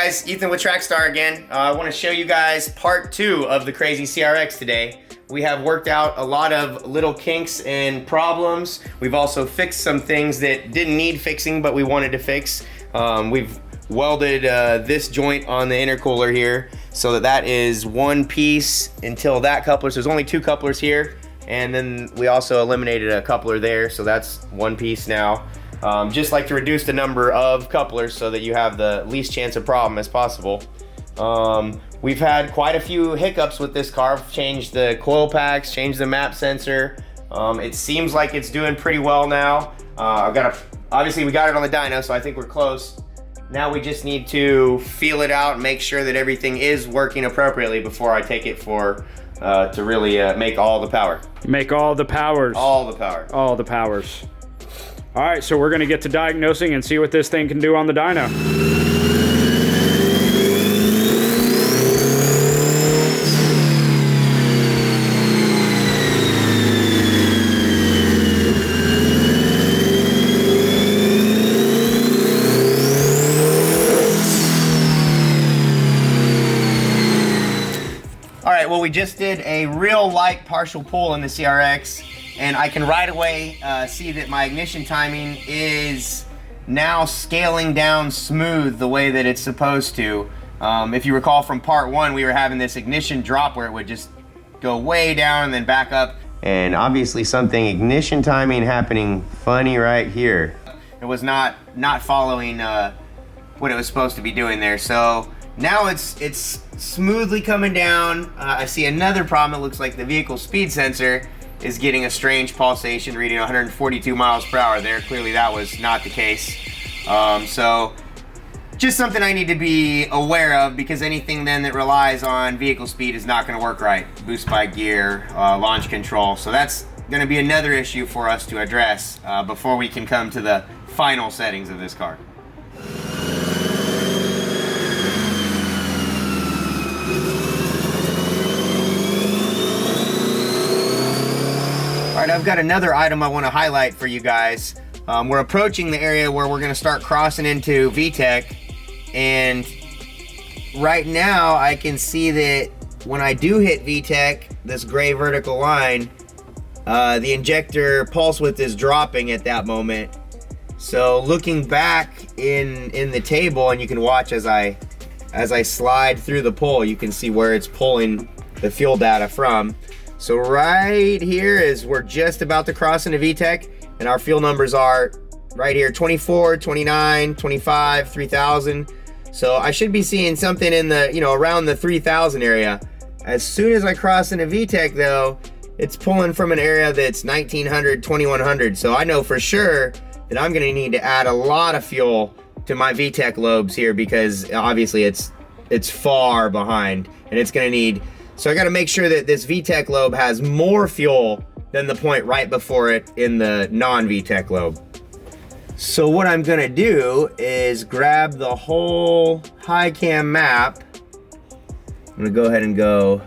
guys, Ethan with Trackstar again. I want to show you guys part 2 of the Crazy CRX today. We have worked out a lot of little kinks and problems. We've also fixed some things that didn't need fixing, but we wanted to fix. We've welded this joint on the intercooler here so that is one piece until that coupler. So there's only 2 couplers here. And then we also eliminated a coupler there, so that's one piece now. Just like to reduce the number of couplers so that you have the least chance of problem as possible. We've had quite a few hiccups with this car. I've changed the coil packs, changed the map sensor. It seems like it's doing pretty well now. Obviously we got it on the dyno, so I think we're close. Now we just need to feel it out and make sure that everything is working appropriately before I take it for to really make all the power. Make all the powers. All the power. All the powers. All right, so we're gonna get to diagnosing and see what this thing can do on the dyno. All right, well, we just did a real light partial pull in the CRX, and I can right away see that my ignition timing is now scaling down smooth the way that it's supposed to. If you recall from part 1, we were having this ignition drop where it would just go way down and then back up. And obviously something ignition timing happening funny right here. It was not following what it was supposed to be doing there. So now it's smoothly coming down. I see another problem. It looks like the vehicle speed sensor is getting a strange pulsation reading 142 miles per hour there. Clearly that was not the case. So just something I need to be aware of, because anything then that relies on vehicle speed is not going to work right. Boost by gear, launch control. So that's going to be another issue for us to address before we can come to the final settings of this car. All right, I've got another item I want to highlight for you guys. We're approaching the area where we're going to start crossing into VTEC, and right now I can see that when I do hit VTEC, this gray vertical line, the injector pulse width is dropping at that moment. So looking back in the table, and you can watch as I slide through the pull, you can see where it's pulling the fuel data from. So right here is we're just about to cross into VTEC, and our fuel numbers are right here, 24, 29, 25, 3000. So I should be seeing something in the, around the 3000 area. As soon as I cross into VTEC though, it's pulling from an area that's 1900, 2100. So I know for sure that I'm gonna need to add a lot of fuel to my VTEC lobes here, because obviously it's far behind, and it's gonna need. So I gotta make sure that this VTEC lobe has more fuel than the point right before it in the non-VTEC lobe. So what I'm gonna do is grab the whole high cam map. I'm gonna go ahead and go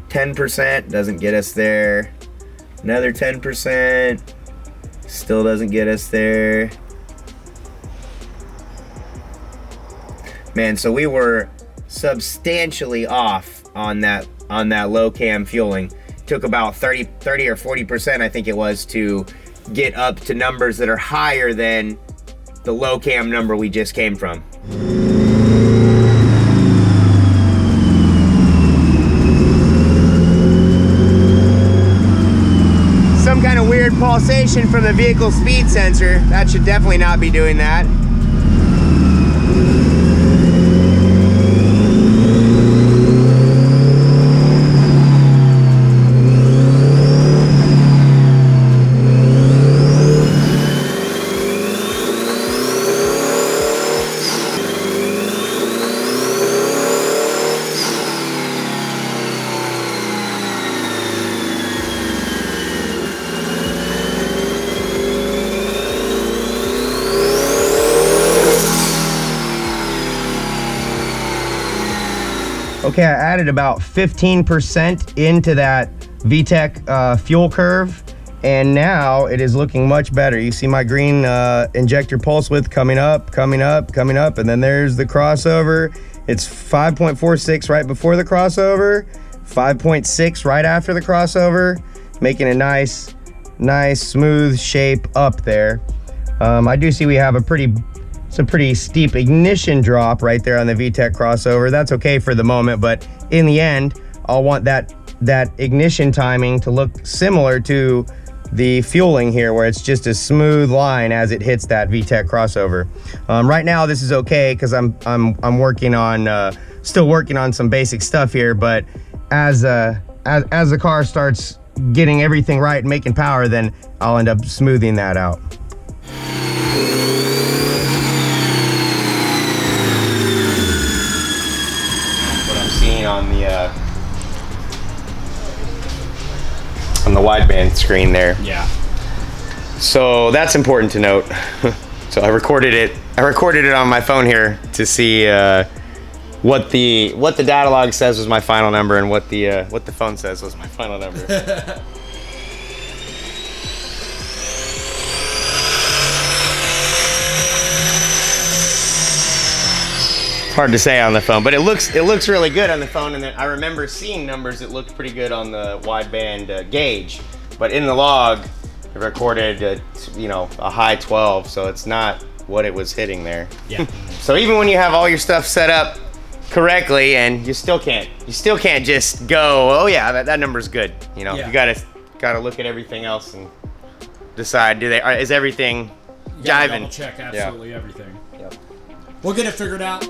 10%, doesn't get us there. Another 10%, still doesn't get us there. Man, so we were substantially off on that low cam fueling. Took about 30 or 40%, I think it was, to get up to numbers that are higher than the low cam number we just came from. Some kind of weird pulsation from the vehicle speed sensor. That should definitely not be doing that. Okay, I added about 15% into that VTEC fuel curve, And now it is looking much better. You see my green injector pulse width coming up, coming up, coming up, and then there's the crossover. It's 5.46 right before the crossover, 5.6 right after the crossover, making a nice smooth shape up there. I do see we have a pretty steep ignition drop right there on the VTEC crossover. That's okay for the moment, but in the end, I'll want that ignition timing to look similar to the fueling here, where it's just a smooth line as it hits that VTEC crossover. Right now this is okay because I'm working on still working on some basic stuff here, but as the car starts getting everything right and making power, then I'll end up smoothing that out. What I'm seeing on the wideband screen there. Yeah. So that's important to note. So I recorded it on my phone here to see what the data log says was my final number and what the phone says was my final number. Hard to say on the phone, but it looks really good on the phone. And then I remember seeing numbers that looked pretty good on the wideband gauge, but in the log it recorded a high 12, so it's not what it was hitting there. Yeah. So even when you have all your stuff set up correctly, and you still can't just go, oh yeah, that number's good. You know, you gotta look at everything else and decide, is everything jiving? Double check absolutely everything. Yep. We'll get it figured out.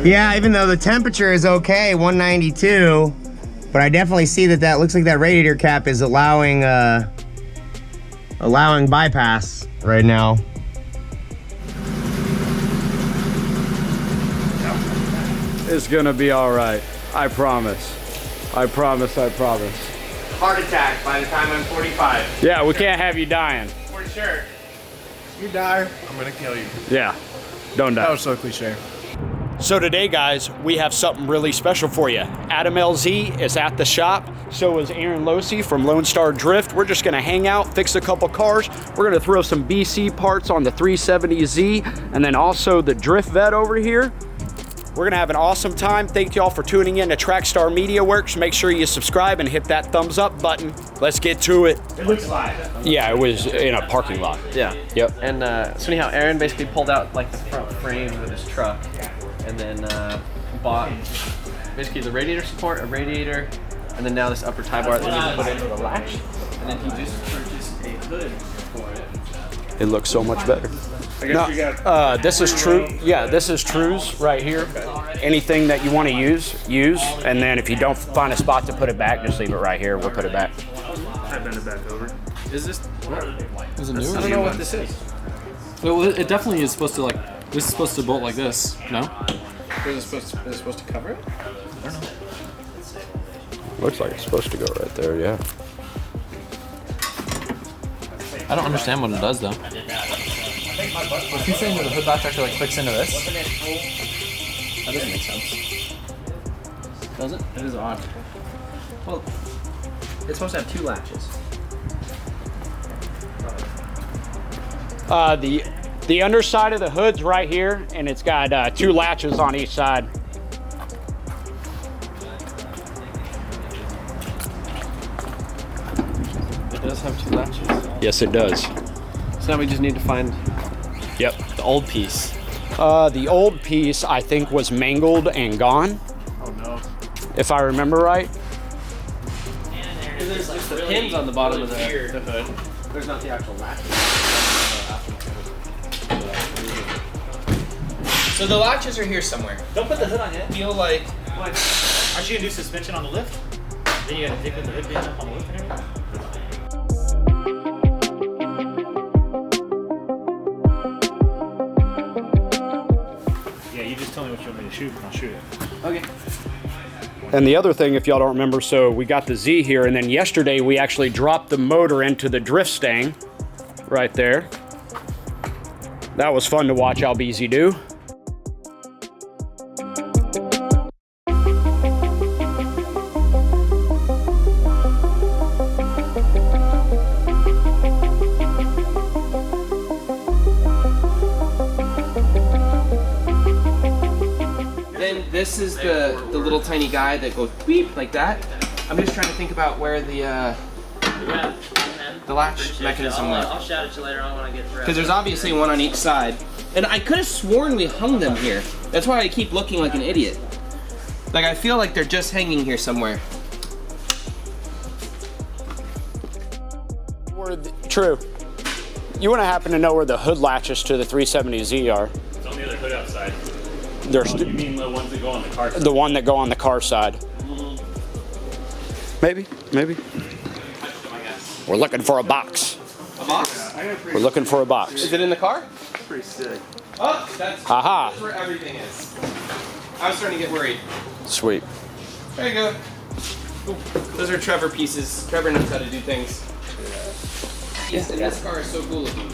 Yeah, even though the temperature is okay, 192, but I definitely see that looks like that radiator cap is allowing bypass right now. It's gonna be all right. I promise. I promise. Heart attack by the time I'm 45. Yeah, we can't have you dying. For sure. You die, I'm gonna kill you. Yeah, don't die. That was so cliche. So today, guys, we have something really special for you. Adam LZ is at the shop. So is Aaron Losey from Lone Star Drift. We're just gonna hang out, fix a couple cars. We're gonna throw some BC parts on the 370Z and then also the Drift Vet over here. We're gonna have an awesome time. Thank y'all for tuning in to Trackstar Media Works. Make sure you subscribe and hit that thumbs up button. Let's get to it. It looks live. Yeah, it was in a parking lot. Yeah. Yep. And so anyhow, Aaron basically pulled out like the front frame of his truck, and then bought basically the radiator support, a radiator, and then now this upper tie bar that we put into the latch, and then he just purchased a hood for it. It looks so much better. No, this is true. Yeah, this is True's right here. Anything that you want to use, and then if you don't find a spot to put it back, just leave it right here. We'll put it back. I bend it back over. Is this? Is it new? I don't know what this is. Well, it definitely is supposed to this is supposed to bolt like this, no? Is it supposed to cover it? I don't know. Looks like it's supposed to go right there, yeah. I don't understand what it does though. If you're saying that the hood latch actually clicks into this? That doesn't make sense. Does it? It is odd. Well, it's supposed to have two latches. The underside of the hood's right here, and it's got 2 latches on each side. It does have 2 latches. Yes, it does. So now we just need to find Yep. the old piece. The old piece, I think, was mangled and gone, Oh no. if I remember right. There's just the pins on the bottom of the hood. There's not the actual latches. So the latches are here somewhere. Don't put the hood on yet. Feel like What? Aren't you gonna do suspension on the lift? Then you gotta dig with the hood being up on the lift and everything? Yeah, you just tell me what you want me to shoot and I'll shoot it. okay. And the other thing, if y'all don't remember, so we got the Z here, and then yesterday we actually dropped the motor into the drift stang right there. That was fun to watch Albizi do. Then this is the little tiny guy that goes beep like that. I'm just trying to think about where the latch mechanism went. I'll shout at you later on when I get through. Because there's obviously one on each side. And I could have sworn we hung them here. That's why I keep looking like an idiot. Like, I feel like they're just hanging here somewhere. True. You want to happen to know where the hood latches to the 370Z are? It's on the other hood outside. There's You mean the ones that go on the car? the one that go on the car side. Maybe. We're looking for a box. A box? We're looking for a box. Is it in the car? Pretty sick. Oh, that's Aha. where everything is. I was starting to get worried. Sweet. There you go. Ooh, those are Trevor pieces. Trevor knows how to do things. Yes, and this car is so cool looking.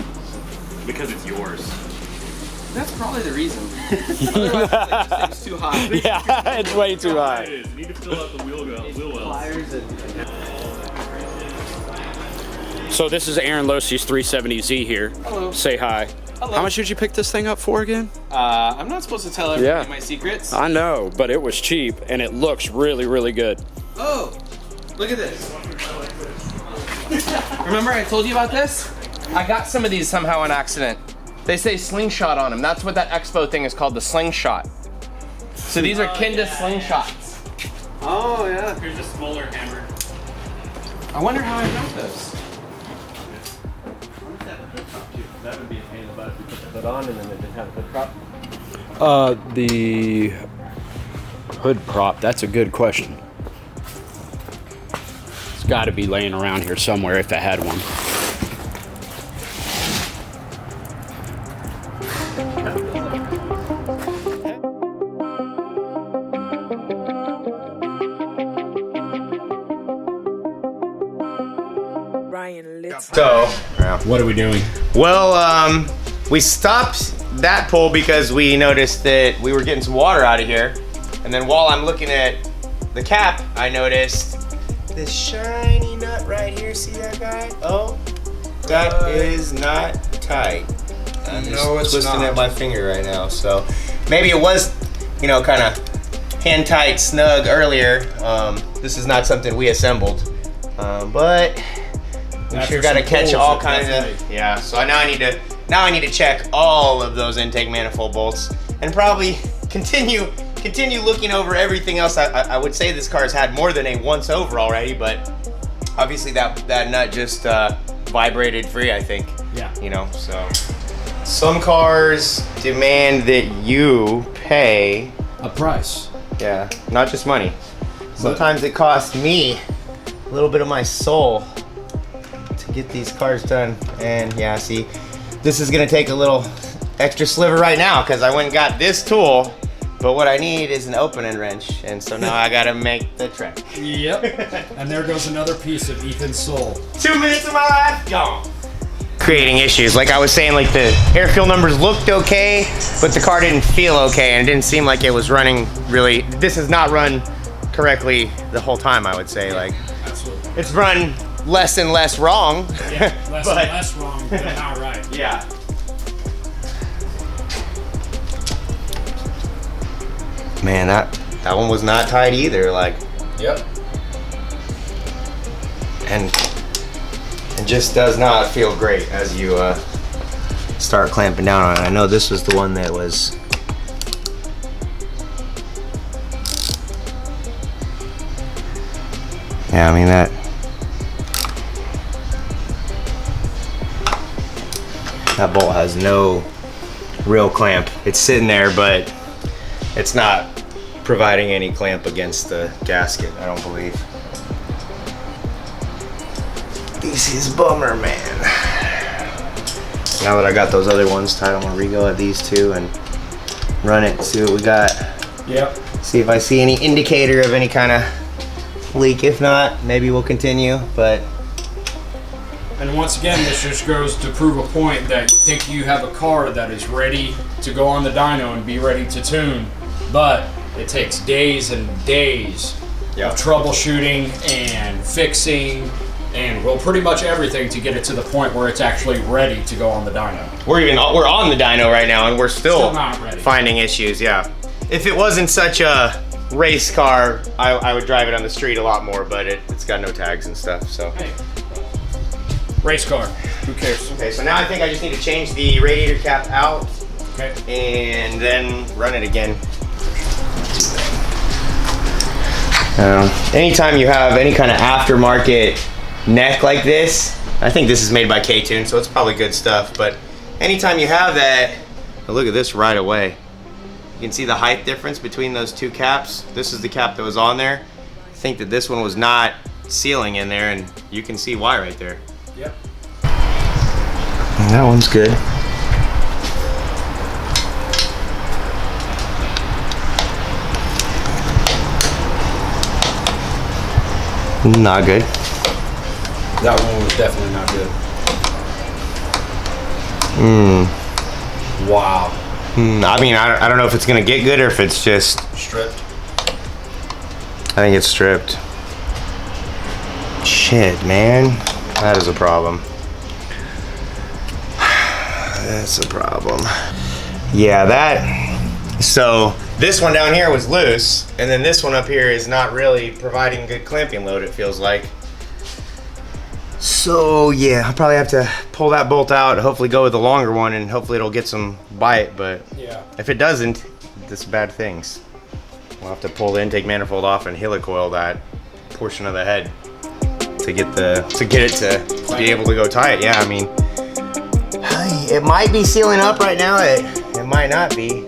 Because it's yours. That's probably the reason. Otherwise, this thing's too high. Yeah, it's way too high. It is. You need to fill out the wheel wells. Pliers and So this is Aaron Losey's 370Z here. Hello. Say hi. Hello. How much did you pick this thing up for again? I'm not supposed to tell everybody Yeah. my secrets. I know, but it was cheap and it looks really, really good. Oh, look at this. Remember I told you about this? I got some of these somehow on accident. They say slingshot on them. That's what that expo thing is called, the slingshot. So these are kin to slingshots. Oh, yeah. Here's a smaller hammer. I wonder how I got those. That would be a pain in the butt if we put the hood on and then it didn't have a hood prop. The hood prop, that's a good question. It's got to be laying around here somewhere if it had one. So, What are we doing? well, we stopped that pull because we noticed that we were getting some water out of here. And then while I'm looking at the cap, I noticed this shiny nut right here. See that guy? Oh, that is not tight. I'm just twisting at my finger right now. So maybe it was, you know, kind of hand tight, snug earlier. This is not something we assembled, but we sure got to catch all kinds of. Yeah. So now I need to check all of those intake manifold bolts and probably continue looking over everything else. I would say this car's had more than a once over already, but obviously that nut just vibrated free, I think. Yeah. You know, so some cars demand that you pay, A price. yeah, not just money. Sometimes it costs me a little bit of my soul to get these cars done. And yeah, see, this is gonna take a little extra sliver right now because I went and got this tool, but what I need is an opening wrench, and so now I gotta make the trek. Yep. And there goes another piece of Ethan's soul. 2 minutes of my life gone. Creating issues. Like I was saying, like the air fuel numbers looked okay, but the car didn't feel okay, and it didn't seem like it was running really. This has not run correctly the whole time, I would say. Like, Absolutely. it's run less and less wrong. Yeah, less But- and less wrong than outright. Yeah. Man, that one was not tight either. Like, Yep. and it just does not feel great as you start clamping down on it. I know this was the one that was. Yeah, I mean that bolt has no real clamp. It's sitting there, but it's not providing any clamp against the gasket, I don't believe. This is bummer, man. Now that I got those other ones tight, I'm gonna re-go at these two and run it, see what we got. Yep. See if I see any indicator of any kind of leak. If not, maybe we'll continue, but. And once again, this just goes to prove a point that you think you have a car that is ready to go on the dyno and be ready to tune, but it takes days and days of troubleshooting and fixing and well, pretty much everything to get it to the point where it's actually ready to go on the dyno. We're on the dyno right now, and we're still not ready. Finding issues. Yeah. If it wasn't such a race car, I would drive it on the street a lot more, but it's got no tags and stuff. So. Hey. Race car. Who cares? Okay, so now I think I just need to change the radiator cap out. Okay. And then run it again. Anytime you have any kind of aftermarket neck like this, I think this is made by K-Tune, so it's probably good stuff, but anytime you have that, look at this right away. You can see the height difference between those two caps. This is the cap that was on there. I think that this one was not sealing in there, and you can see why right there. Yep. And that one's good. Not good. That one was definitely not good. Wow. I mean, I don't know if it's gonna get good or if it's just stripped. I think it's stripped. Shit, man. That is a problem. That's a problem. Yeah, so this one down here was loose, and then this one up here is not really providing good clamping load, it feels like. So yeah, I'll probably have to pull that bolt out, hopefully go with the longer one, and hopefully it'll get some bite, but yeah, if it doesn't, it's bad things. We'll have to pull the intake manifold off and helicoil that portion of the head to get it to be able to go tight. Yeah, I mean, it might be sealing up right now. It might not be.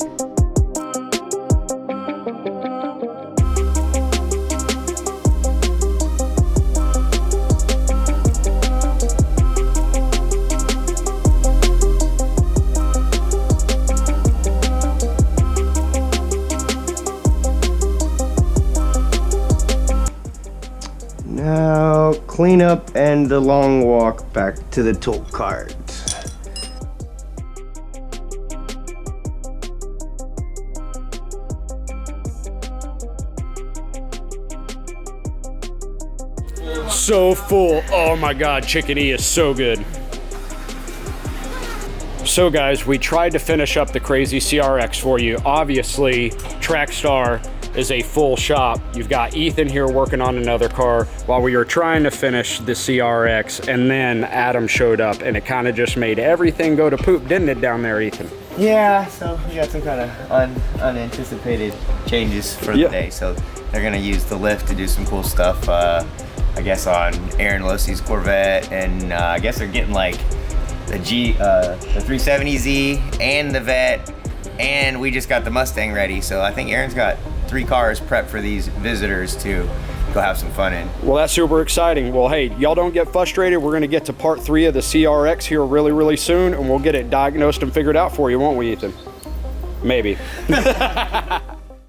Now, clean up and the long walk back to the tool cart. So full. Oh my God, chickadee is so good. So guys, we tried to finish up the Crazy CRX for you. Obviously, Trackstar is a full shop. You've got Ethan here working on another car while we were trying to finish the CRX, and then Adam showed up, and it kind of just made everything go to poop, didn't it, down there, Ethan? Yeah, so we got some kind of unanticipated changes for the day. So they're gonna use the lift to do some cool stuff, I guess on Aaron Losey's Corvette, and I guess they're getting like the 370Z and the Vet, and we just got the Mustang ready. So I think Aaron's got 3 cars prepped for these visitors to go have some fun in. Well, that's super exciting. Well, hey, y'all don't get frustrated. We're gonna get to part 3 of the CRX here really, really soon, and we'll get it diagnosed and figured out for you, won't we, Ethan? Maybe.